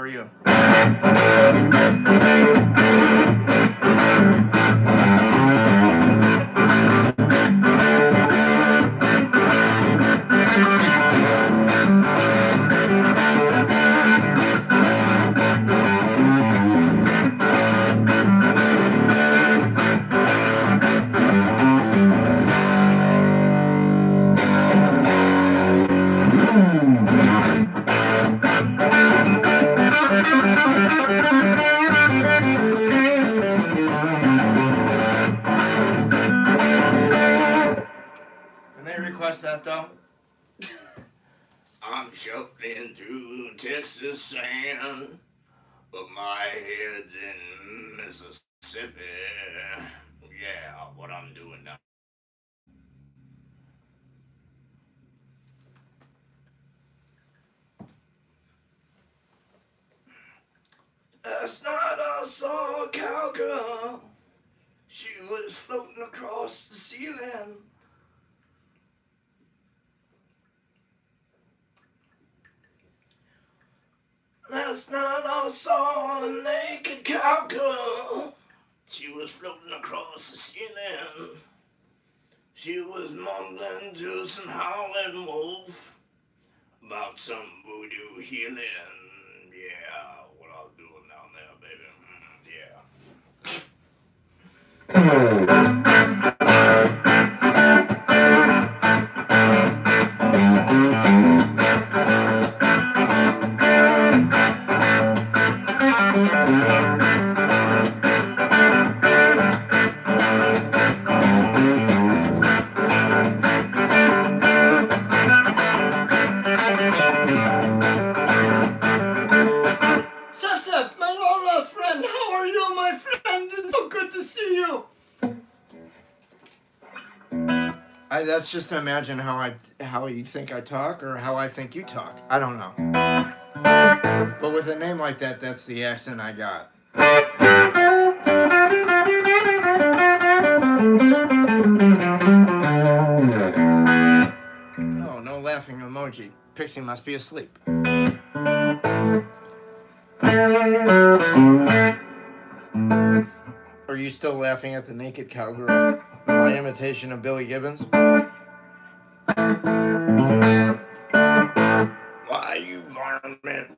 are you? That though. I'm shuffling through Texas sand, but my head's in Mississippi. Yeah, what I'm doing now. Last night I saw a cowgirl. She was floating across the ceiling. Last night I saw a naked cowgirl. She was floating across the ceiling. She was mumbling to some howling wolf about some voodoo healing. Yeah, what I was doing down there, baby. Seth, my long lost friend, how are you, my friend? It's so good to see you. That's just to imagine how you think I talk or how I think you talk. I don't know. But with a name like that, that's the accent I got. Oh, no laughing emoji. Pixie must be asleep. Are you still laughing at the naked cowgirl? My imitation of Billy Gibbons? Why, you varmint?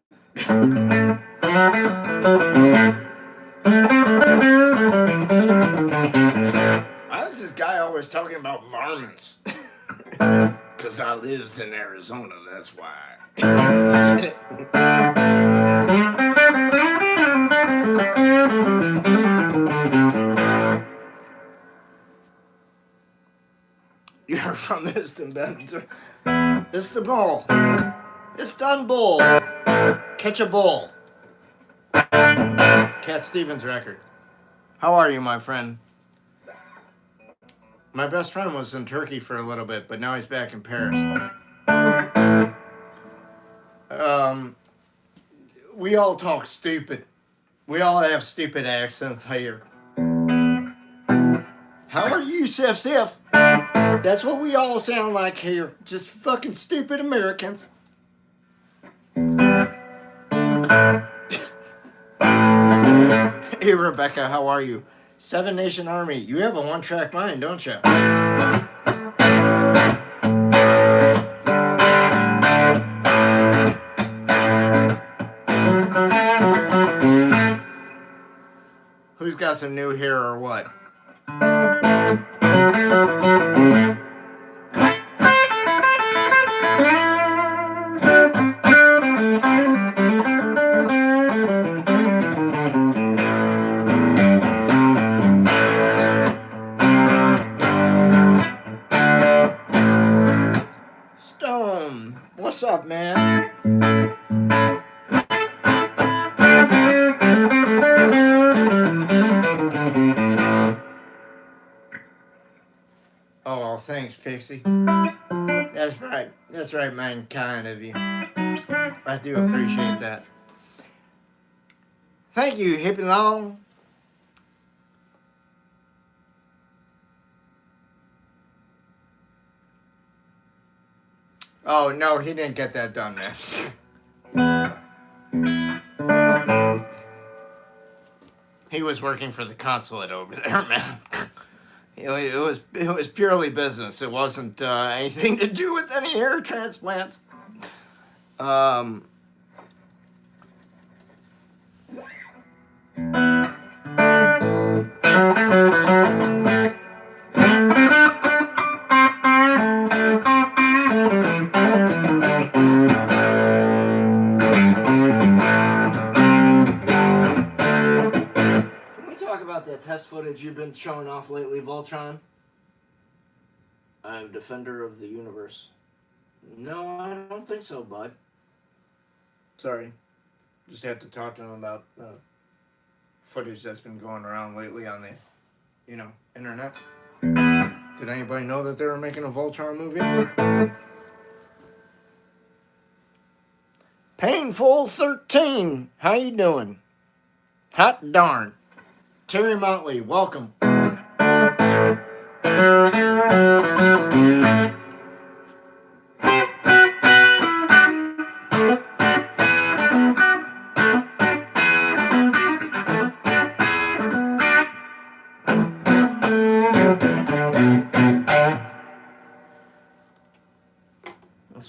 Why is this guy always talking about varmints? Because I lives in Arizona, that's why. You're from Istanbul. Istanbul. Catch a bull. Cat Stevens record. How are you, my friend? My best friend was in Turkey for a little bit, but now he's back in Paris. We all talk stupid. We all have stupid accents here. How are you, Seth? That's what we all sound like here. Just fucking stupid Americans. Hey, Rebecca, how are you? Seven Nation Army. You have a one-track mind, don't you? Who's got some new hair or what? Stone, what's up, man? Oh, thanks, Pixie. That's right. That's right, man. Kind of you. I do appreciate that. Thank you, Hippie Long. Oh, no, he didn't get that done, man. He was working for the consulate over there, man. It was purely business. It wasn't anything to do with any hair transplants. That test footage you've been showing off lately, Voltron? I'm defender of the universe. No, I don't think so, bud. Sorry. Just had to talk to him about footage that's been going around lately on the, internet. Did anybody know that they were making a Voltron movie? Painful 13. How you doing? Hot darn. Terry Motley, welcome. That's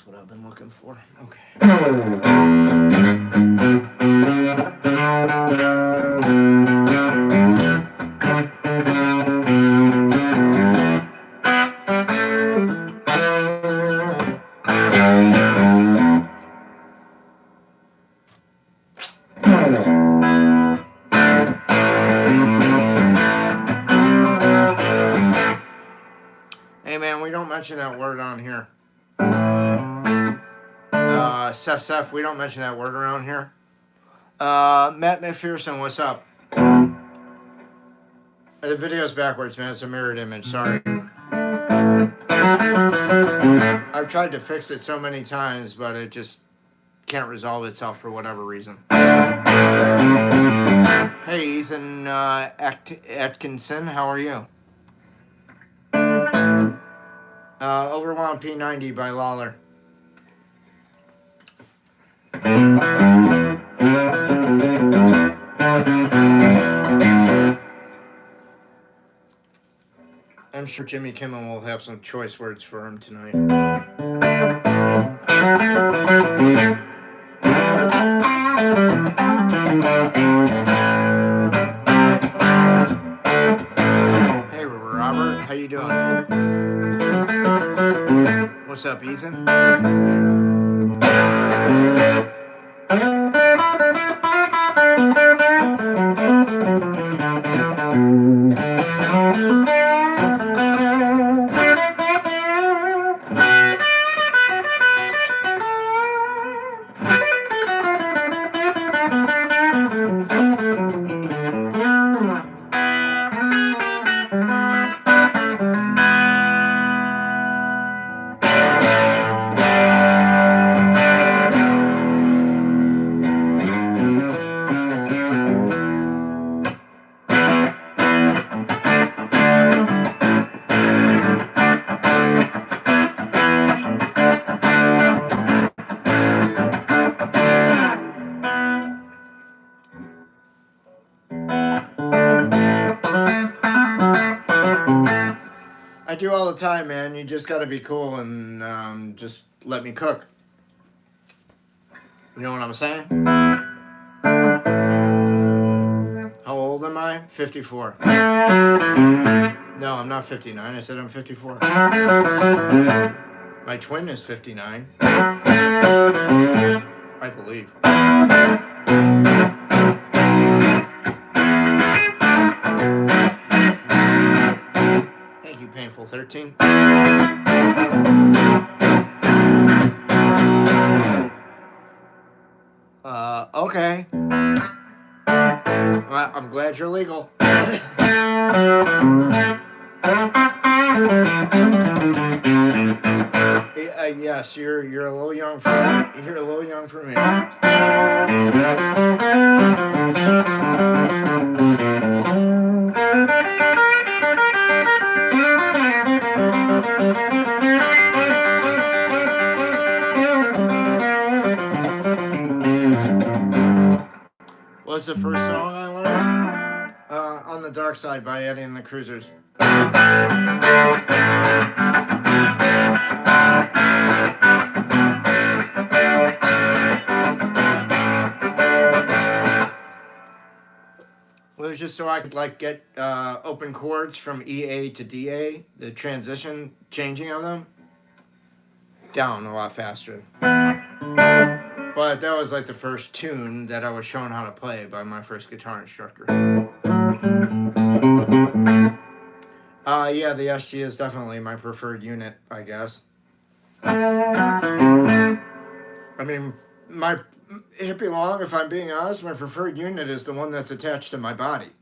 what I've been looking for. Okay. Mention that word on here. Seth, we don't mention that word around here. Matt McPherson, what's up? The video's backwards, man. It's a mirrored image. Sorry. I've tried to fix it so many times, but it just can't resolve itself for whatever reason. Hey, Ethan Atkinson, how are you? Overwhelmed P90 by Lawler. I'm sure Jimmy Kimmel will have some choice words for him tonight. Hey, Robert, how you doing? What's up, Ethan? Do all the time, man. You just gotta be cool and just let me cook. You know what I'm saying? How old am I? 54. No, I'm not 59. I said I'm 54. My twin is 59. I believe. Painful 13. Okay. Well, I'm glad you're legal. Yes, you're a little young for me. You're a little young for me. What's the first song I learned? On the Dark Side by Eddie and the Cruisers. It was just so I could like get open chords from EA to DA, the transition changing of them down a lot faster. But that was like the first tune that I was shown how to play by my first guitar instructor. Yeah, the SG is definitely my preferred unit, I guess. I mean, my hippie long, if I'm being honest, my preferred unit is the one that's attached to my body.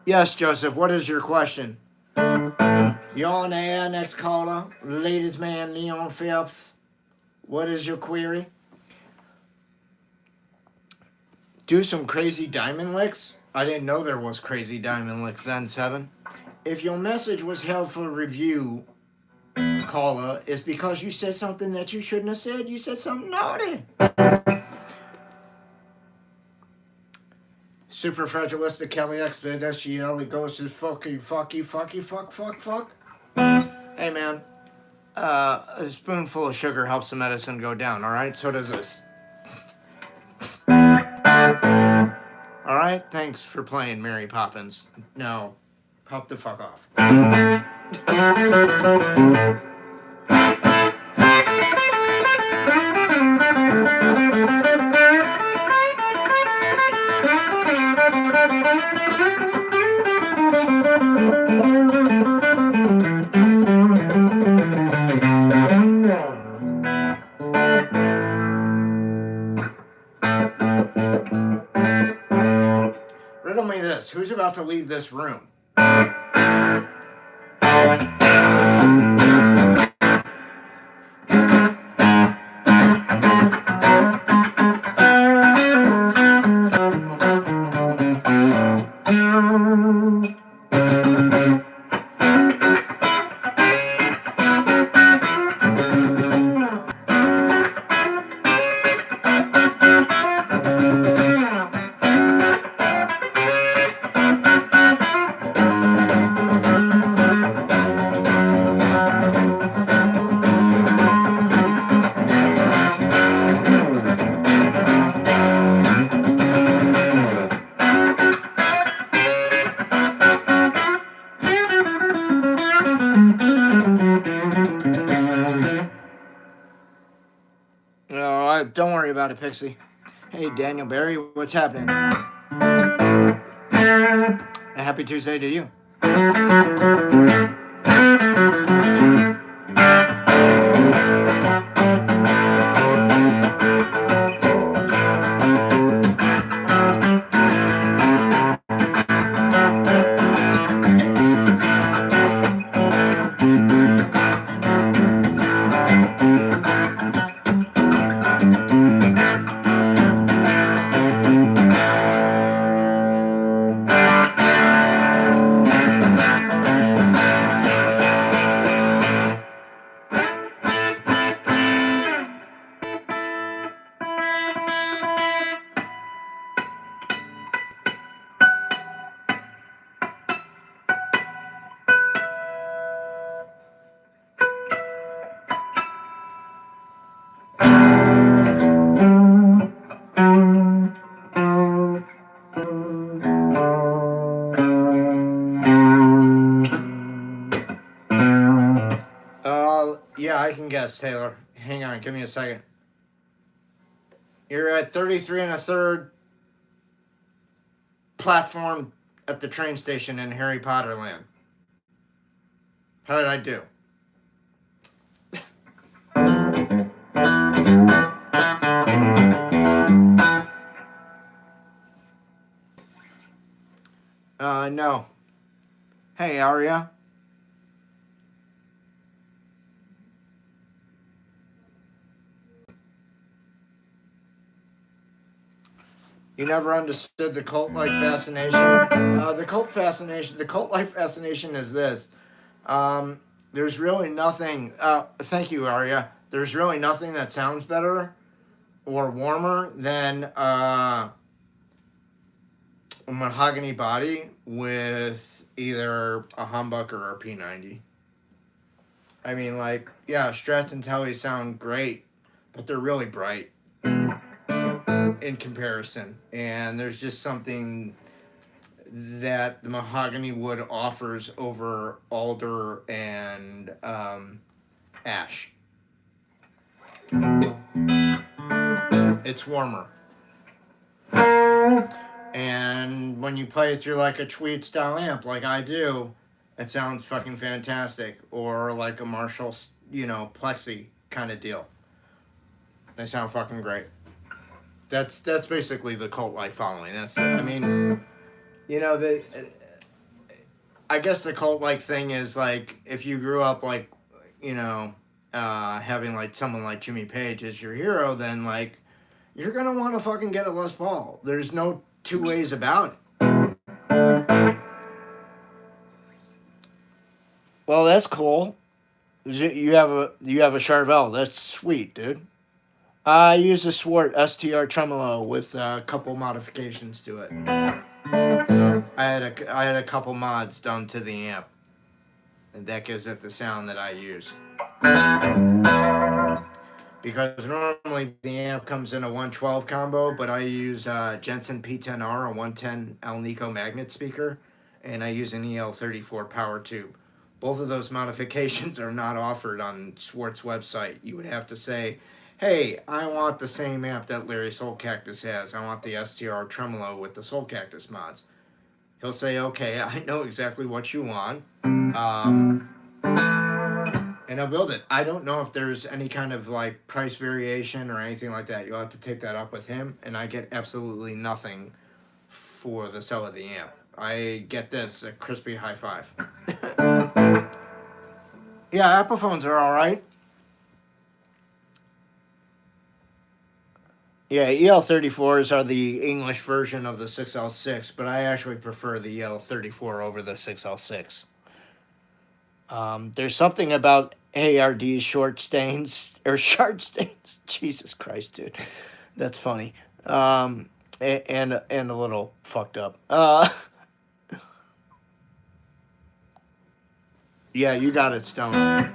Yes, Joseph, what is your question? You're on the air, next caller. Ladies man, Leon Phelps. What is your query? Do some crazy diamond licks? I didn't know there was crazy diamond licks then, 7. If your message was held for review, caller, it's because you said something that you shouldn't have said. You said something naughty. Super fragilistic Kelly Expert SGL. It goes to fucky. Hey man, a spoonful of sugar helps the medicine go down. All right, so does this. All right, thanks for playing Mary Poppins. No, pop the fuck off. Riddle me this. Who's about to leave this room? Don't worry about it, Pixie. Hey, Daniel Barry, what's happening? A happy Tuesday to you. Yeah, I can guess, Taylor. Hang on, give me a second. You're at 33 1/3 platform at the train station in Harry Potter Land. How did I do? No. Hey, Aria. You never understood the cult-like fascination? The cult-like fascination is this. There's really nothing, thank you, Aria. There's really nothing that sounds better or warmer than a mahogany body with either a humbucker or a P90. I mean, like, yeah, Strats and Telly sound great, but they're really bright in comparison. And there's just something that the mahogany wood offers over alder and ash. It's warmer. And when you play through like a tweed style amp like I do, it sounds fucking fantastic. Or like a Marshall, plexi kind of deal. They sound fucking great. That's basically the cult-like following. I mean, I guess the cult-like thing is like if you grew up like, having like someone like Jimmy Page as your hero, then like you're gonna want to fucking get a Les Paul. There's no two ways about it. Well, that's cool. You have a Charvel. That's sweet, dude. I use a Swart STR tremolo with a couple modifications to it. I had a couple mods done to the amp, and that gives it the sound that I use. Because normally the amp comes in a 112 combo, but I use Jensen P10R, a 110 Alnico magnet speaker, and I use an EL34 power tube. Both of those modifications are not offered on Swart's website. You would have to say, hey, I want the same amp that Larry Soulcactus has. I want the STR tremolo with the Soulcactus mods. He'll say, okay, I know exactly what you want. And I'll build it. I don't know if there's any kind of like price variation or anything like that. You'll have to take that up with him, and I get absolutely nothing for the sale of the amp. I get this, a crispy high five. Yeah, Apophones are alright. Yeah, EL34s are the English version of the 6L6, but I actually prefer the EL34 over the 6L6. There's something about ARD's short stains, or shard stains. Jesus Christ, dude. That's funny. And a little fucked up. Yeah, you got it, Stone.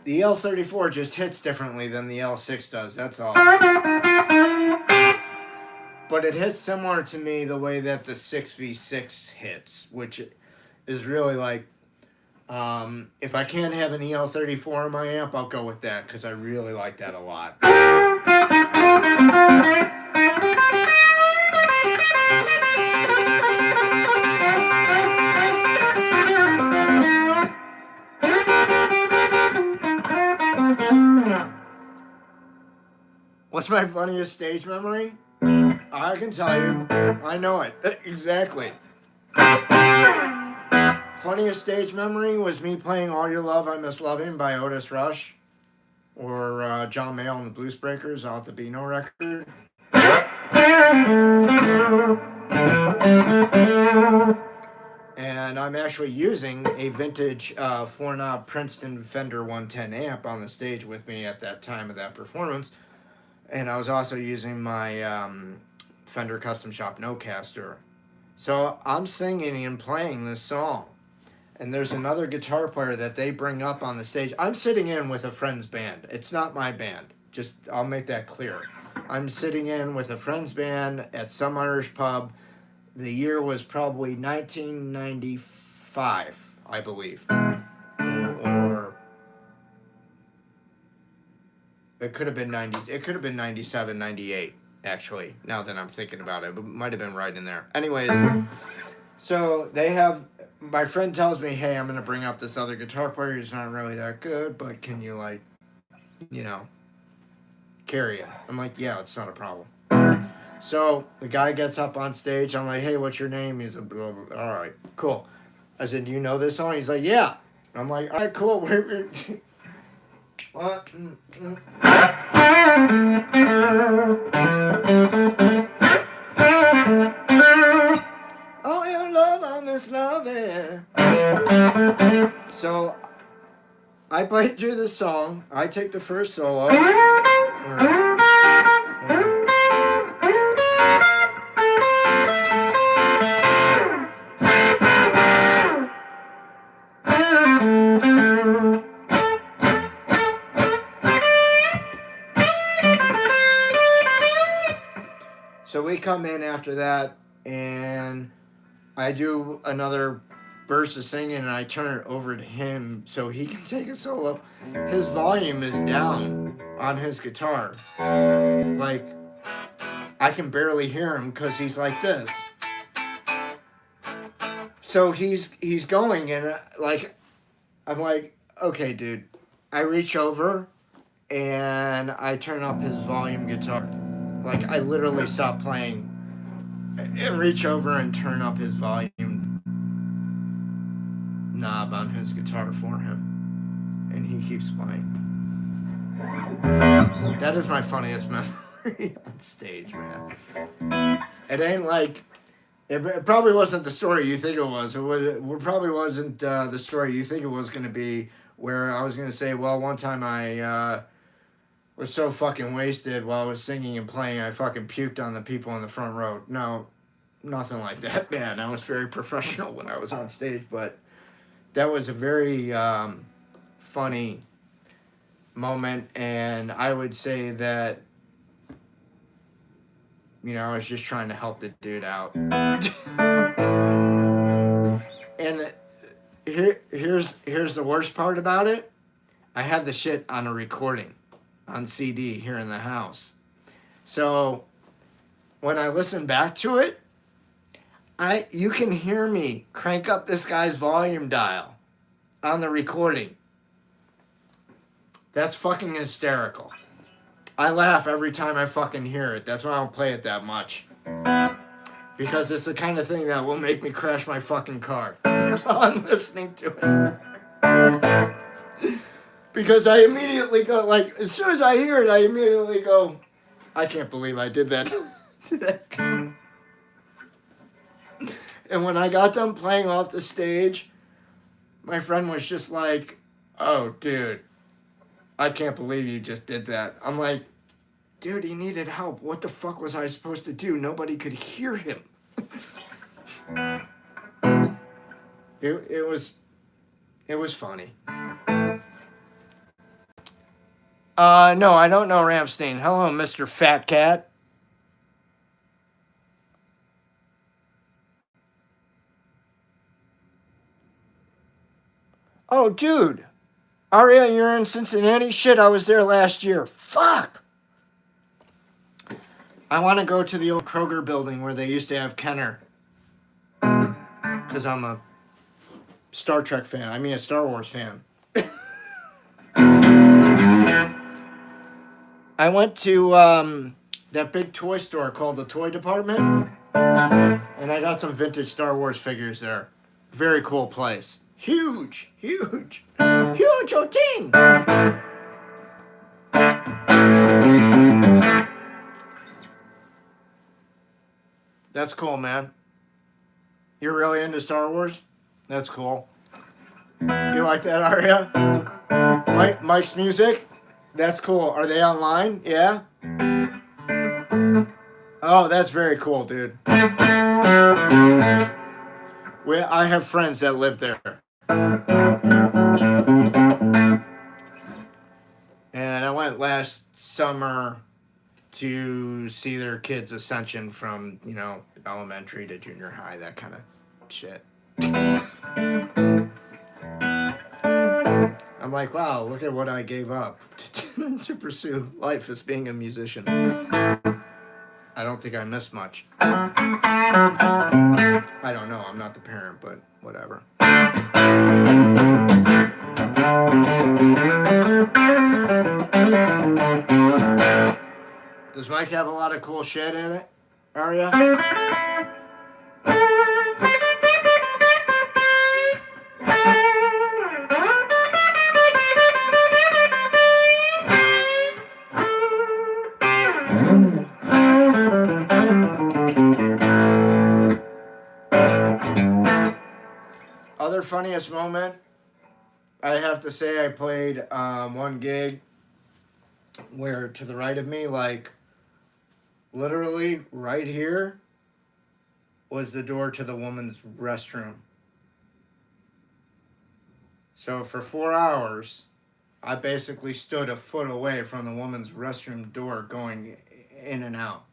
The L34 just hits differently than the L6 does, that's all. But it hits similar to me the way that the 6v6 hits, which is really like, if I can't have an EL34 in my amp, I'll go with that, because I really like that a lot. What's my funniest stage memory? I can tell you. I know it. Exactly. Funniest stage memory was me playing All Your Love, I Miss Loving by Otis Rush. Or John Mayall and the Blues Breakers off the Beano record. And I'm actually using a vintage 4-knob Princeton Fender 110 amp on the stage with me at that time of that performance. And I was also using my Fender Custom Shop Nocaster. So I'm singing and playing this song. And there's another guitar player that they bring up on the stage. I'm sitting in with a friend's band. It's not my band. Just, I'll make that clear. I'm sitting in with a friend's band at some Irish pub. The year was probably 1995, I believe. Or it could have been 90. It could have been 97, 98, actually, now that I'm thinking about it. It might have been right in there. Anyways, so they have, my friend tells me, hey, I'm going to bring up this other guitar player. He's not really that good, but can you, like, carry it? I'm like, yeah, it's not a problem. So the guy gets up on stage. I'm like, hey, what's your name? He's like, blah, blah. All right, cool. I said, do you know this song? He's like, yeah. I'm like, all right, cool. What? Oh, your love, I miss loving. So I play through the song. I take the first solo. So we come in after that, and I do another verse of singing, and I turn it over to him so he can take a solo. His volume is down on his guitar. Like, I can barely hear him because he's like this. So he's going, and like, I'm like, okay, dude. I reach over, and I turn up his volume guitar. Like, I literally stop playing and reach over and turn up his volume knob on his guitar for him. And he keeps playing. That is my funniest memory on stage, man. It ain't like... It probably wasn't the story you think it was. It probably wasn't the story you think it was going to be, where I was going to say, well, one time I... was so fucking wasted while I was singing and playing, I fucking puked on the people in the front row. No, nothing like that, man. I was very professional when I was on stage, but that was a very funny moment, and I would say that, you know, I was just trying to help the dude out. And here's the worst part about it. I have the shit on a recording. On CD here in the house. So when I listen back to it, you can hear me crank up this guy's volume dial on the recording. That's fucking hysterical. I laugh every time I fucking hear it. That's why I don't play it that much. Because it's the kind of thing that will make me crash my fucking car while I'm listening to it. Because I immediately go, like, as soon as I hear it, I immediately go, I can't believe I did that to that guy. And when I got done playing off the stage, my friend was just like, oh, dude, I can't believe you just did that. I'm like, dude, he needed help. What the fuck was I supposed to do? Nobody could hear him. It was funny. No, I don't know Ramstein. Hello, Mr. Fat Cat. Oh, dude. Aria, you're in Cincinnati? Shit, I was there last year. Fuck! I want to go to the old Kroger building where they used to have Kenner. Because I'm a Star Trek fan. I mean, a Star Wars fan. I went to that big toy store called the Toy Department, and I got some vintage Star Wars figures there. Very cool place. Huge, huge, huge thing. That's cool, man. You're really into Star Wars? That's cool. You like that, Aria? Mike's music? That's cool. Are they online? Yeah? Oh, that's very cool, dude. I have friends that live there. And I went last summer to see their kids' ascension from, you know, elementary to junior high, that kind of shit. I'm like, wow, look at what I gave up to pursue life as being a musician. I don't think I missed much. I don't know, I'm not the parent, but whatever. Does Mike have a lot of cool shit in it, Aria? Other funniest moment, I have to say I played one gig where to the right of me, like literally right here, was the door to the woman's restroom. So for 4 hours, I basically stood a foot away from the woman's restroom door going in and out.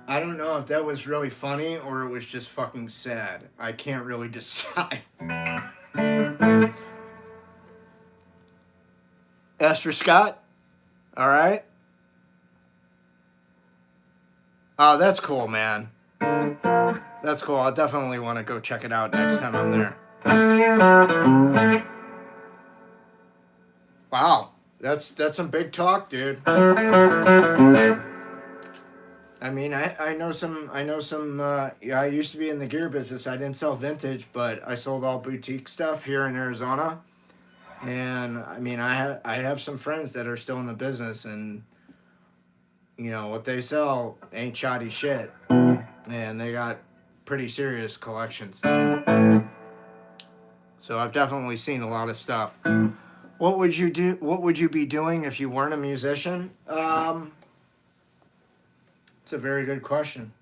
I don't know if that was really funny or it was just fucking sad. I can't really decide. Esther Scott? All right. Oh, that's cool, man. That's cool. I'll definitely want to go check it out next time I'm there. Wow. That's some big talk, dude. I mean, I know some yeah, I used to be in the gear business. I didn't sell vintage, but I sold all boutique stuff here in Arizona. And I mean, I have some friends that are still in the business, and you know what they sell ain't shoddy shit, and they got pretty serious collections. So I've definitely seen a lot of stuff. What would you do? What would you be doing if you weren't a musician? It's a very good question.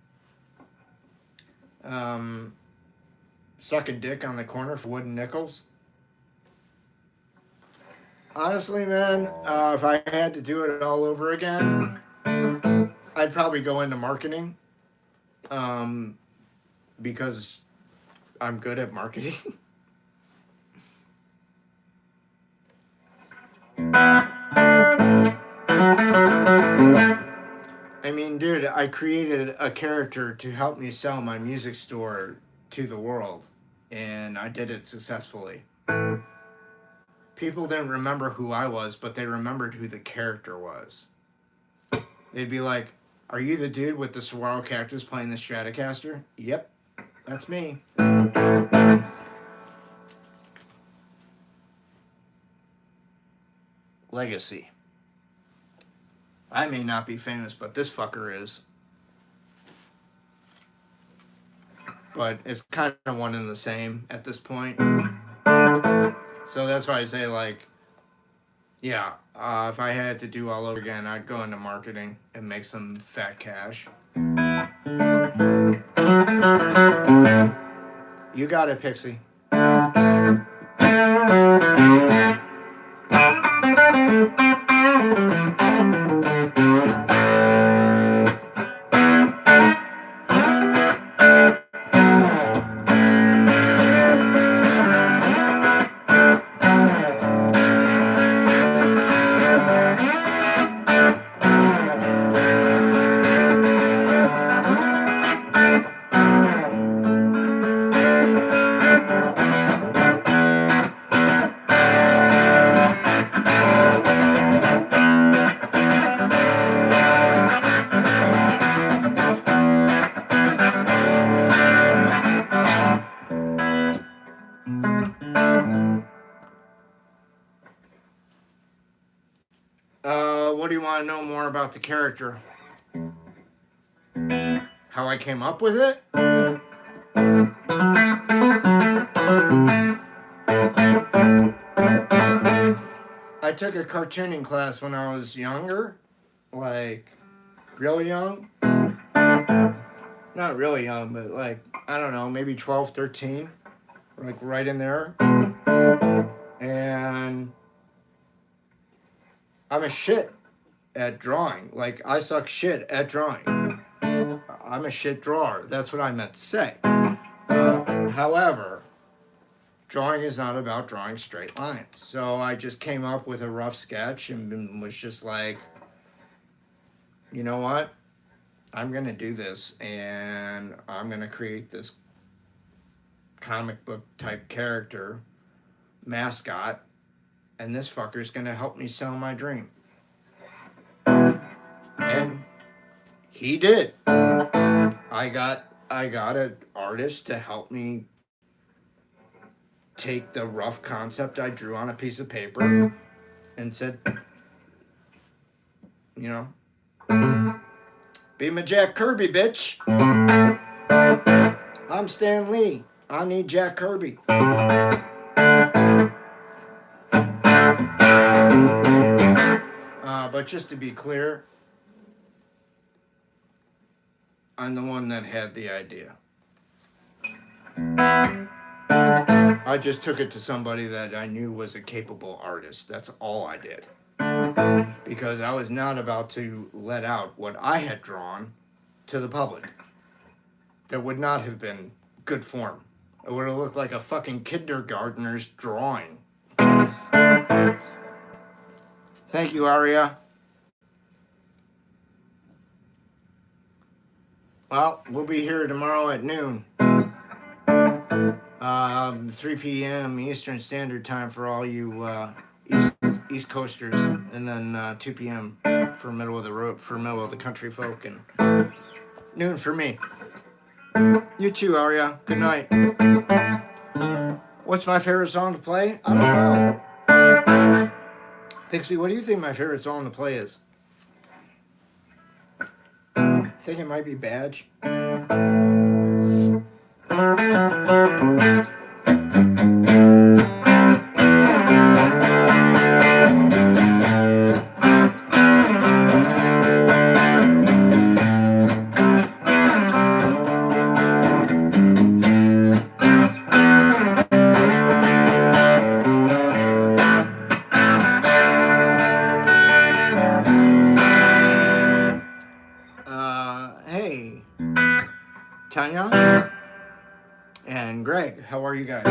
Sucking dick on the corner for wooden nickels. Honestly, man, if I had to do it all over again, I'd probably go into marketing, because I'm good at marketing. I mean, dude, I created a character to help me sell my music store to the world, and I did it successfully. People didn't remember who I was, but they remembered who the character was. They'd be like, "Are you the dude with the Soulcactus playing the Stratocaster?" Yep, that's me. Legacy. I may not be famous, but this fucker is. But it's kind of one and the same at this point. So that's why I say, like, yeah, if I had to do all over again, I'd go into marketing and make some fat cash. You got it, Pixie. What do you want to know more about the character? How I came up with it? I took a cartooning class when I was younger, like really young. Not really young, but like, I don't know, maybe 12, 13, like right in there. And I'm a shit at drawing. Like, I suck shit at drawing. I'm a shit drawer. That's what I meant to say. However, drawing is not about drawing straight lines. So I just came up with a rough sketch and was just like, you know what? I'm going to do this, and I'm going to create this comic book type character, mascot, and this fucker's going to help me sell my dream. And he did. I got an artist to help me take the rough concept I drew on a piece of paper and said, you know, be my Jack Kirby, bitch. I'm Stan Lee. I need Jack Kirby. But just to be clear, I'm the one that had the idea. I just took it to somebody that I knew was a capable artist. That's all I did. Because I was not about to let out what I had drawn to the public. That would not have been good form. It would have looked like a fucking kindergartner's drawing. Thank you, Aria. Well, we'll be here tomorrow at noon. 3 p.m. Eastern Standard Time for all you East Coasters, and then 2 p.m. for middle of the country folk, and noon for me. You too, Aria. Good night. What's my favorite song to play? I don't know. Pixie, what do you think my favorite song to play is? I think it might be Badge. Hey, Tanya and Greg, how are you guys?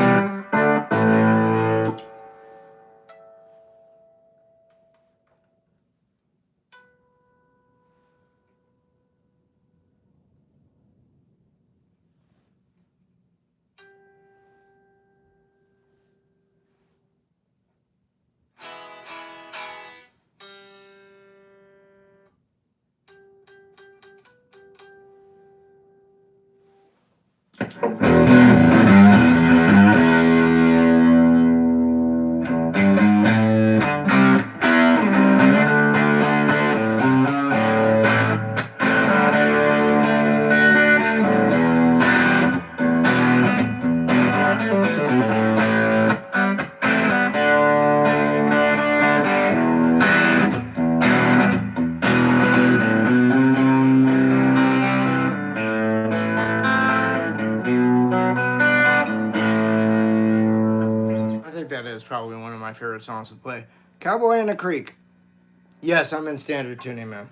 Probably one of my favorite songs to play. Cowboy in the Creek. Yes, I'm in standard tuning, man.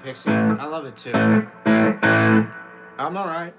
Pixie. I love it too. I'm alright.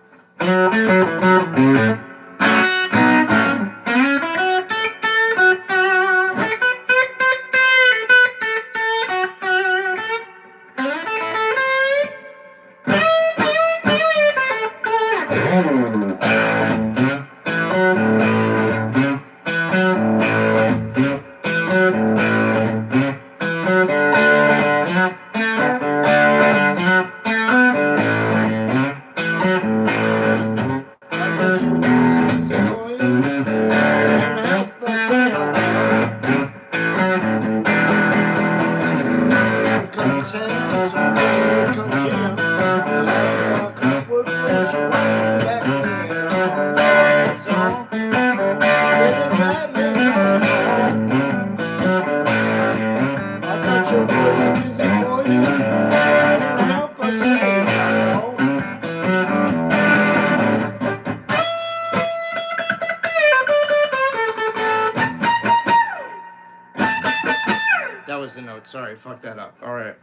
it. Sorry, fuck that up. All right.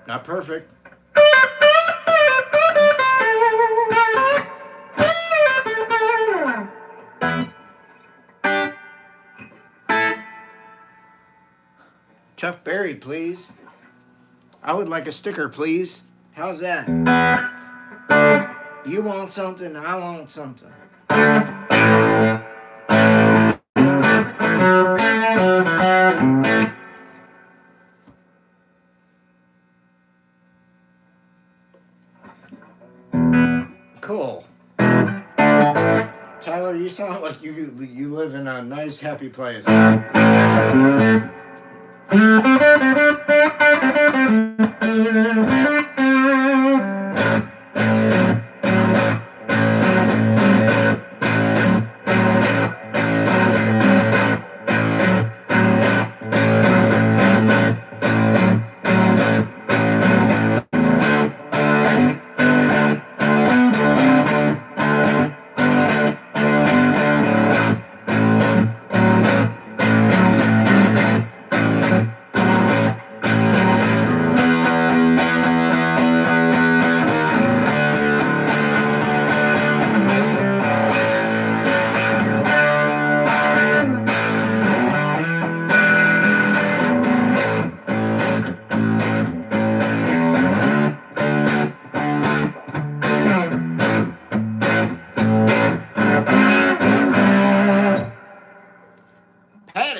Not perfect. Chuck Berry, please. I would like a sticker, please. How's that? You want something, I want something. Cool. Tyler, you sound like you live in a nice, happy place.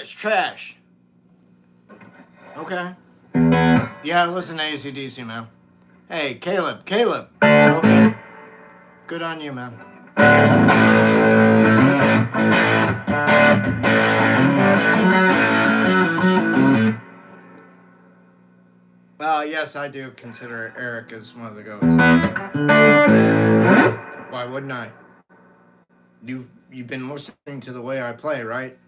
Trash. Okay. Yeah, listen to AC/DC, man. Hey, Caleb. Okay. Good on you, man. Well, yes, I do consider Eric as one of the goats. Why wouldn't I? You've been listening to the way I play, right?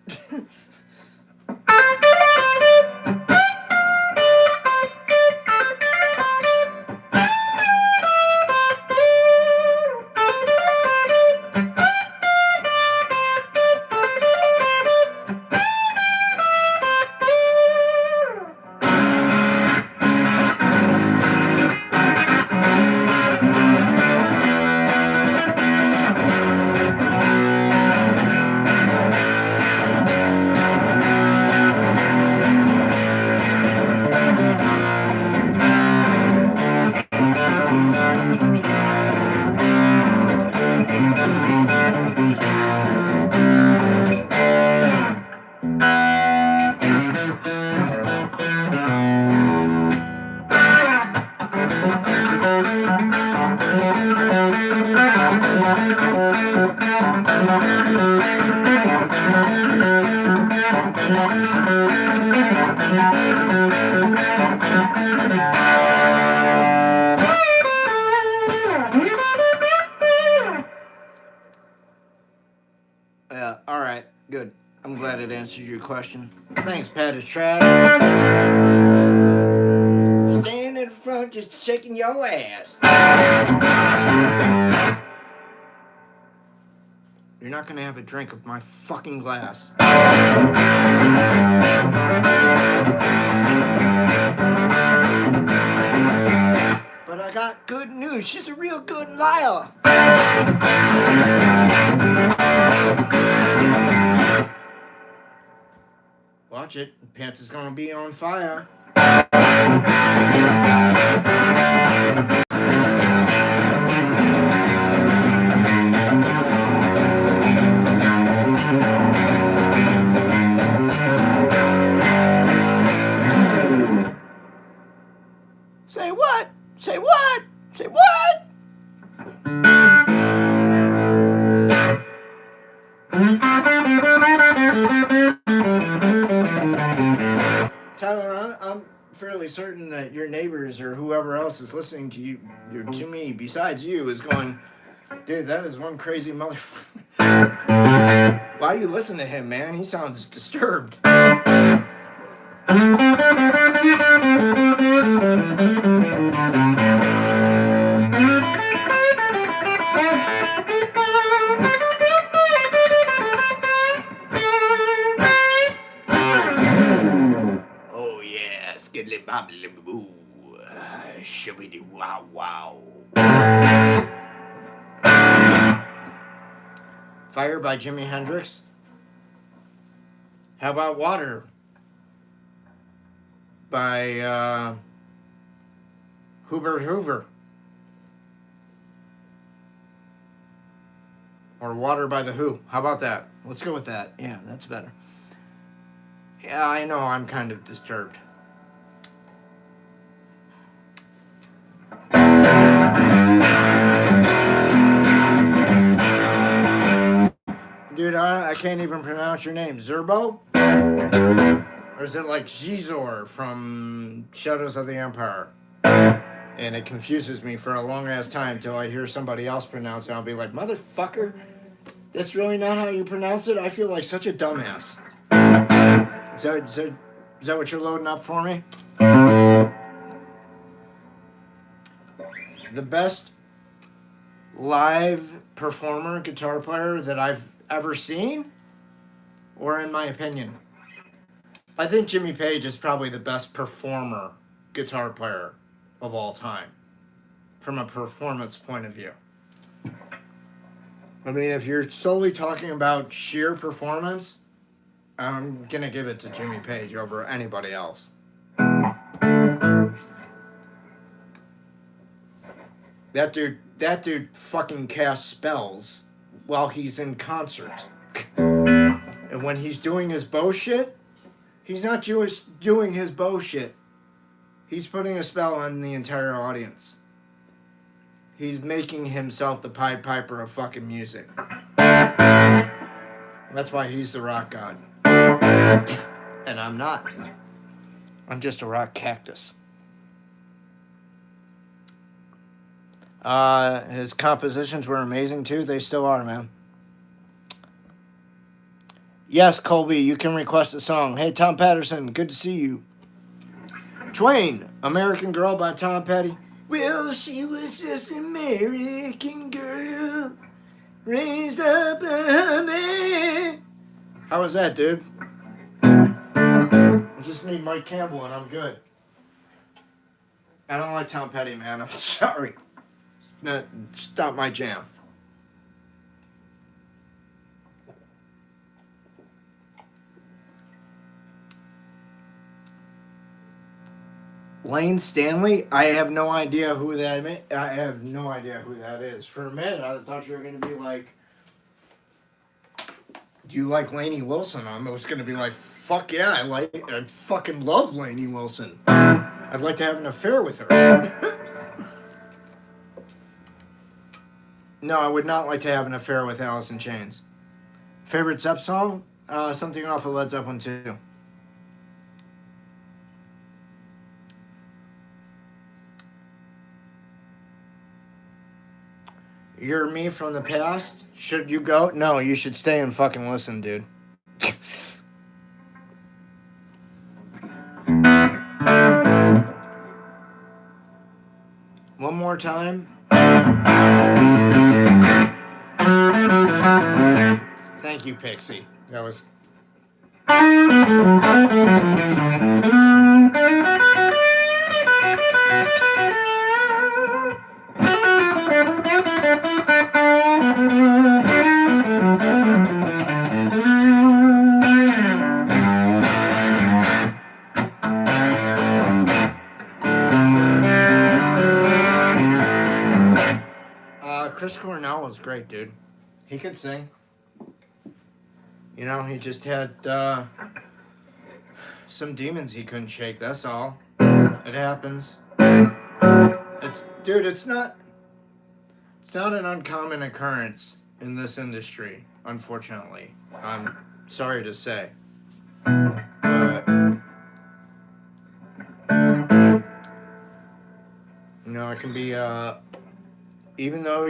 Yeah, alright, good. I'm glad it answered your question. Thanks, Pat is trash. Stand in front just shaking your ass. You're not gonna have a drink of my fucking glass. But I got good news. She's a real good liar. Watch it. Pants is gonna be on fire. Say what? Say what? Say what? Tyler, I'm fairly certain that your neighbors or whoever else is listening to you, or to me, besides you, is going, dude, that is one crazy motherfucker. Why you listen to him, man? He sounds disturbed. boo. Shibbity wow wow. Fire by Jimi Hendrix. How about Water by Hubert Hoover? Or Water by The Who. How about that? Let's go with that. Yeah, that's better. Yeah, I know I'm kind of disturbed. Dude, I can't even pronounce your name. Zerbo? Or is it like Zizor from Shadows of the Empire? And it confuses me for a long ass time till I hear somebody else pronounce it. I'll be like, motherfucker, that's really not how you pronounce it? I feel like such a dumbass. Is that what you're loading up for me? The best live performer, guitar player that I've ever seen? Or in my opinion? I think Jimmy Page is probably the best performer guitar player of all time. From a performance point of view. I mean, if you're solely talking about sheer performance, I'm gonna give it to Jimmy Page over anybody else. That dude fucking casts spells while he's in concert. And when he's doing his bullshit, he's not just doing his bullshit. He's putting a spell on the entire audience. He's making himself the Pied Piper of fucking music. That's why he's the rock god. And I'm not. I'm just a rock cactus. His compositions were amazing too. They still are, man. Yes, Colby, you can request a song. Hey, Tom Patterson, good to see you. Twain, American Girl by Tom Petty. Well, she was just an American girl, raised up a man. How was that, dude? I just need Mike Campbell and I'm good. I don't like Tom Petty, man. I'm sorry. It's not my jam. Lane Stanley? I have no idea who that is. I have no idea who that is. For a minute, I thought you were going to be like, do you like Lainey Wilson? I was going to be like, fuck yeah, I fucking love Lainey Wilson. I'd like to have an affair with her. No, I would not like to have an affair with Alice in Chains. Favorite Zepp song? Something off of Led Zeppelin 2. You're me from the past? Should you go? No, you should stay and fucking listen, dude. One more time. Thank you, Pixie. That was... Chris Cornell was great, dude. He could sing. You know, he just had some demons he couldn't shake, that's all. It happens. It's not an uncommon occurrence in this industry, unfortunately. I'm sorry to say. But, you know, it can be even though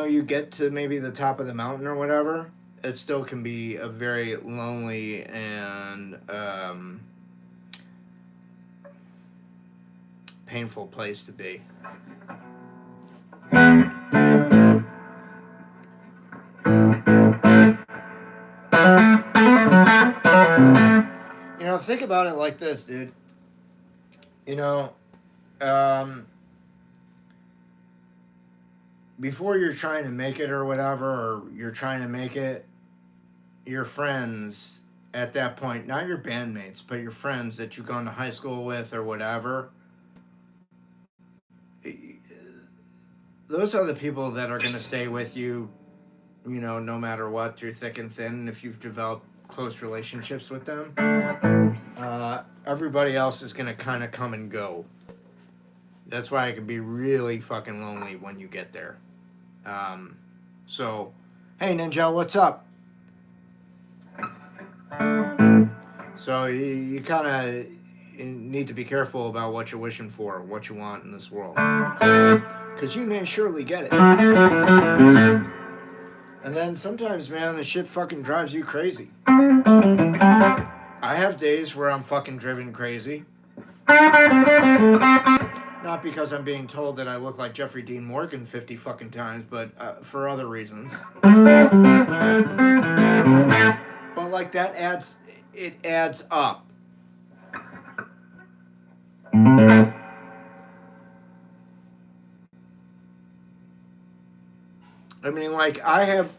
you get to maybe the top of the mountain or whatever, it still can be a very lonely and painful place to be. You know, think about it like this, dude. You know, before you're trying to make it or whatever, or you're trying to make it, your friends at that point, not your bandmates, but your friends that you've gone to high school with or whatever, those are the people that are going to stay with you, you know, no matter what, through thick and thin. And if you've developed close relationships with them, everybody else is going to kind of come and go. That's why it can be really fucking lonely when you get there. So, hey Ninja, what's up? So you kind of need to be careful about what you're wishing for, what you want in this world. Because you may surely get it. And then sometimes, man, the shit fucking drives you crazy. I have days where I'm fucking driven crazy. Not because I'm being told that I look like Jeffrey Dean Morgan 50 fucking times, but for other reasons. But like that adds up. I mean, like I have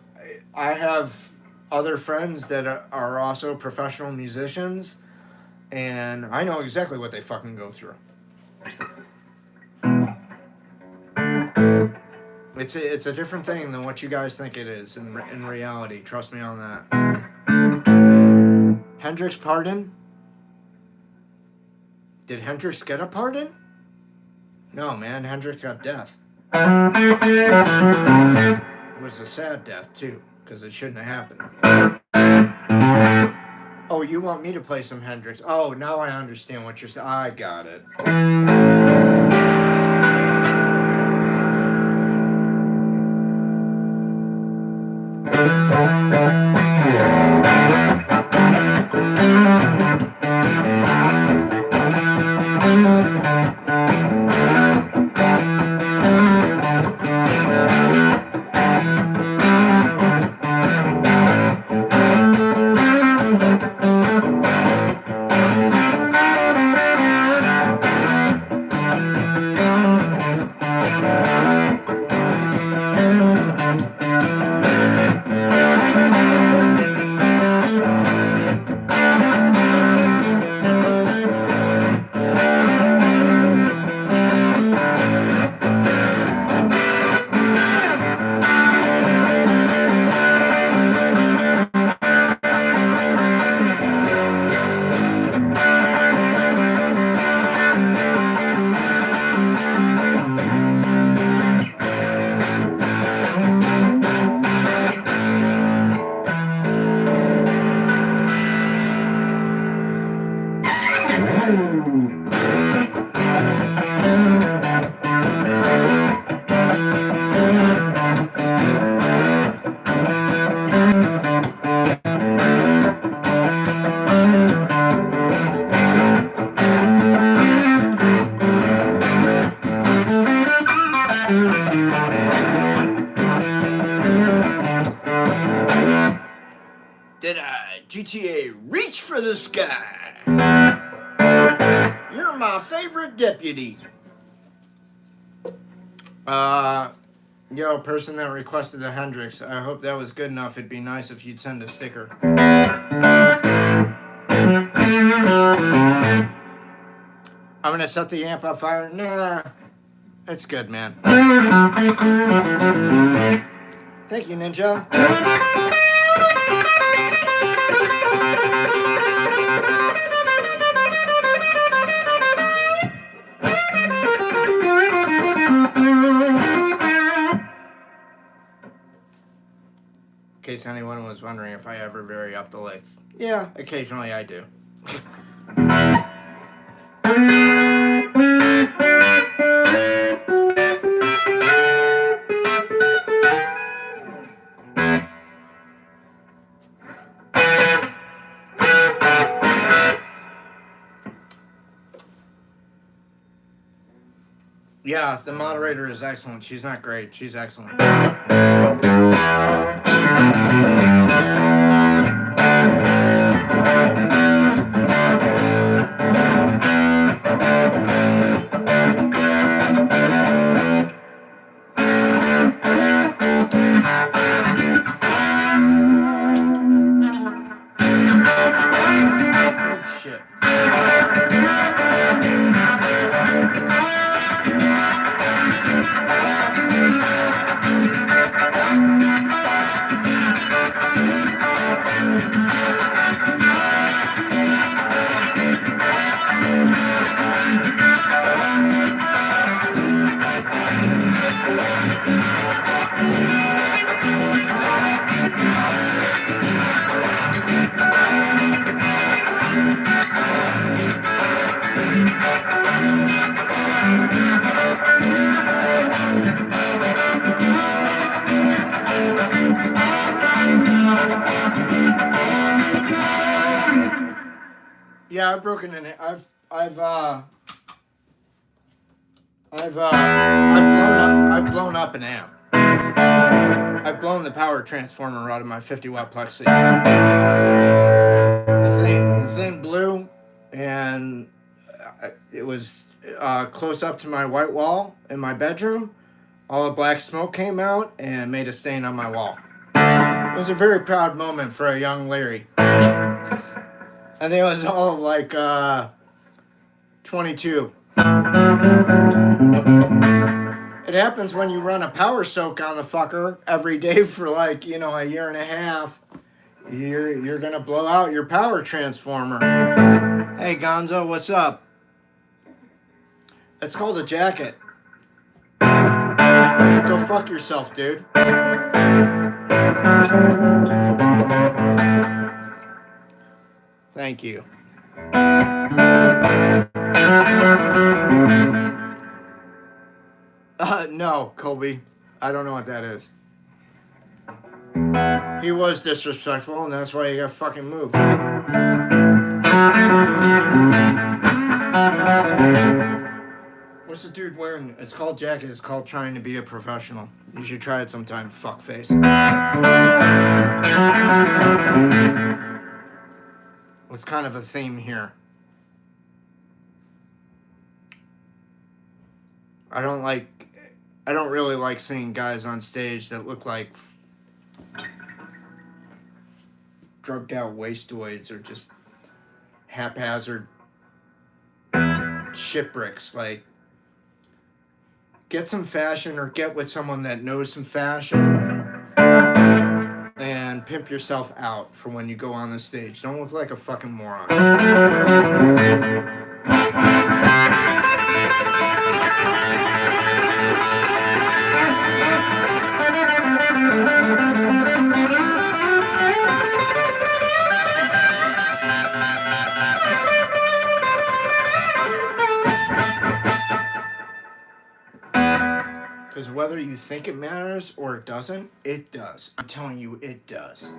other friends that are also professional musicians, and I know exactly what they fucking go through. It's a different thing than what you guys think it is in reality. Trust me on that. Hendrix pardon? Did Hendrix get a pardon? No, man. Hendrix got death. It was a sad death, too, because it shouldn't have happened. Oh, you want me to play some Hendrix? Oh, now I understand what you're saying. I got it. Did GTA reach for the sky? You're my favorite deputy. Yo, person that requested the Hendrix, I hope that was good enough. It'd be nice if you'd send a sticker. I'm gonna set the amp on fire. Nah, it's good, man. Thank you, Ninja. In case anyone was wondering if I ever vary up the licks. Yeah, occasionally I do. Yeah, the moderator is excellent. She's not great. She's excellent. Yeah, I've broken in it. I've blown up an amp. I've blown the power transformer out of my 50-watt plexi. The thing blew, and it was close up to my white wall in my bedroom. All the black smoke came out and made a stain on my wall. It was a very proud moment for a young Larry. I think it was all of like 22. It happens when you run a power soak on the fucker every day for like, a year and a half. You're gonna blow out your power transformer. Hey Gonzo, what's up? It's called a jacket. Go fuck yourself, dude. Thank you. No, Colby. I don't know what that is. He was disrespectful, and that's why he got fucking moved. What's the dude wearing? It's called jacket. It's called trying to be a professional. You should try it sometime, fuckface. What's kind of a theme here? I don't really like seeing guys on stage that look like drugged out wastoids or just haphazard shipwrecks. Like, get some fashion or get with someone that knows some fashion and pimp yourself out for when you go on the stage. Don't look like a fucking moron. Because whether you think it matters or it doesn't, it does. I'm telling you, it does.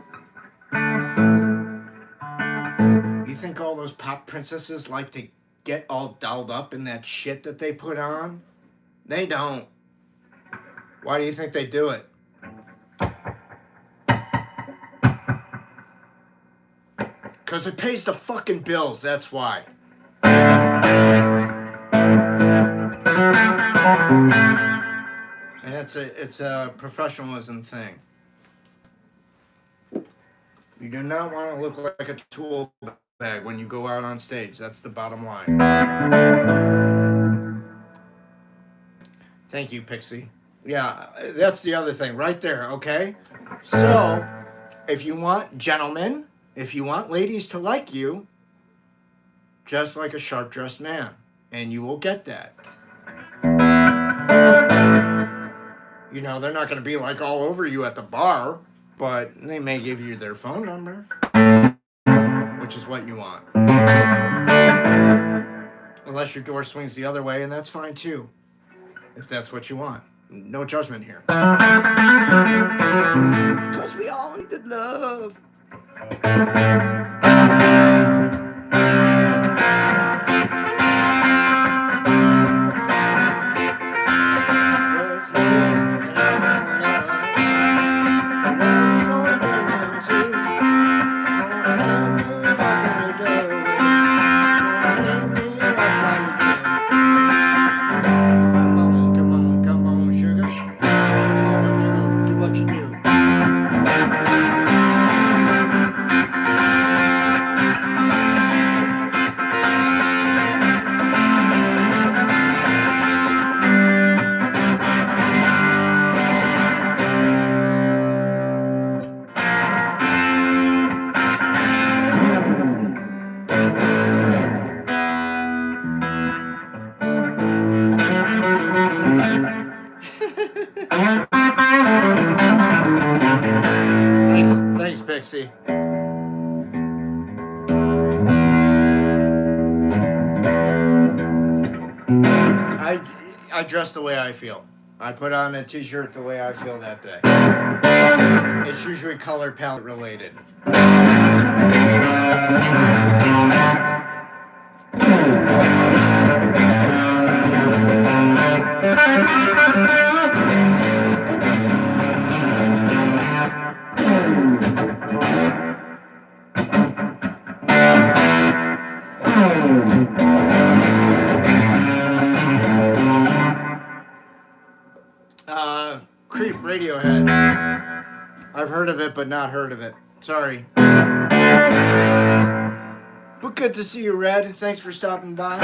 You think all those pop princesses like to get all dolled up in that shit that they put on? They don't. Why do you think they do it? Because it pays the fucking bills, that's why. And it's a professionalism thing. You do not want to look like a tool bag when you go out on stage. That's the bottom line. Thank you, Pixie. Yeah, that's the other thing right there, okay? So, if you want gentlemen, if you want ladies to like you, dress like a sharp-dressed man, and you will get that. They're not going to be like all over you at the bar, but they may give you their phone number, which is what you want. Unless your door swings the other way, and that's fine too, if that's what you want. No judgment here. Because we all need the love. Thanks, Pixie. I dress the way I feel. I put on a t-shirt the way I feel that day. It's usually color palette related. Creep Radiohead. I've heard of it, but not heard of it. Sorry. But good to see you, Red. Thanks for stopping by.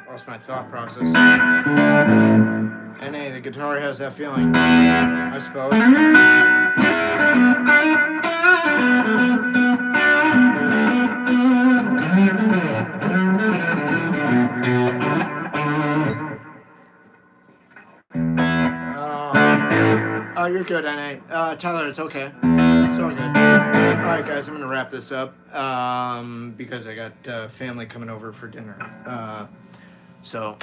Lost my thought process. And hey, the guitar has that feeling, I suppose. Oh, you're good, NA. Tyler, it's okay. It's all good. Alright, guys, I'm going to wrap this up because I got family coming over for dinner. So,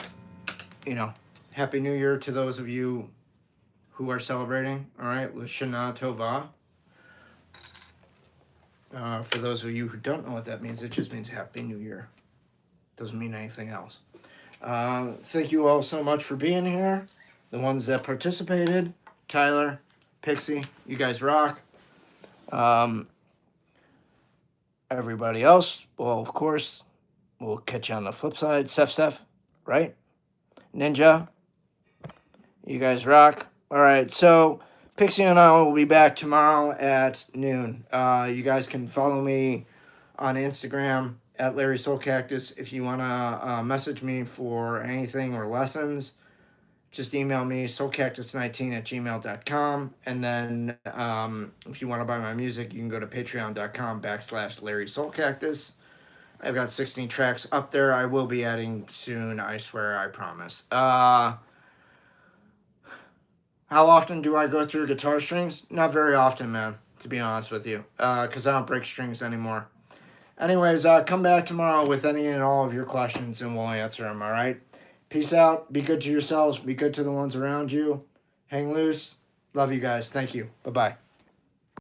you know, Happy New Year to those of you who are celebrating. Alright, L'Shana Tova. For those of you who don't know what that means, it just means Happy New Year. Doesn't mean anything else. Thank you all so much for being here. The ones that participated, Tyler, Pixie, you guys rock. Everybody else, well, of course, we'll catch you on the flip side. Seth, right? Ninja, you guys rock. All right, so Pixie and I will be back tomorrow at noon. You guys can follow me on Instagram at Larry Soulcactus. If you want to message me for anything or lessons, just email me, soulcactus19@gmail.com. And then if you want to buy my music, you can go to patreon.com/Larry Soulcactus. I've got 16 tracks up there. I will be adding soon, I swear, I promise. How often do I go through guitar strings? Not very often, man, to be honest with you, because I don't break strings anymore. Anyways, come back tomorrow with any and all of your questions, and we'll answer them, all right? Peace out. Be good to yourselves. Be good to the ones around you. Hang loose. Love you guys. Thank you. Bye-bye.